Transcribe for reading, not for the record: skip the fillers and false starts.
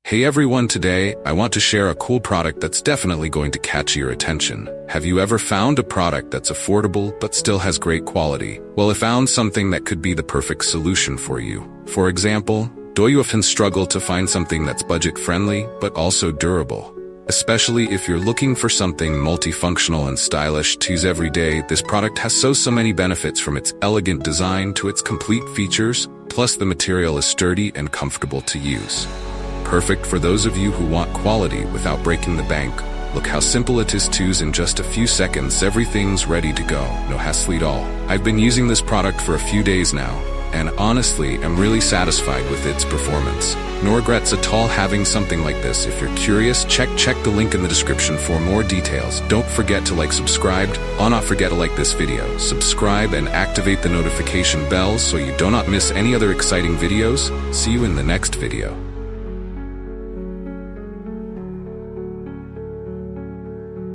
Hey everyone, today I want to share a cool product that's definitely going to catch your attention. Have you ever found a product that's affordable but still has great quality? Well, I found something that could be the perfect solution for you. For example, do you often struggle to find something that's budget-friendly but also durable? Especially if you're looking for something multifunctional and stylish to use every day, this product has so many benefits, from its elegant design to its complete features, plus the material is sturdy and comfortable to use. Perfect for those of you who want quality without breaking the bank. Look how simple it is to use. In just a few seconds, everything's ready to go. No hassle at all. I've been using this product for a few days now, and honestly, I'm really satisfied with its performance. No regrets at all having something like this. If you're curious, check the link in the description for more details. Don't forget to subscribe. Not forget to like this video, subscribe, and activate the notification bell so you do not miss any other exciting videos. See you in the next video.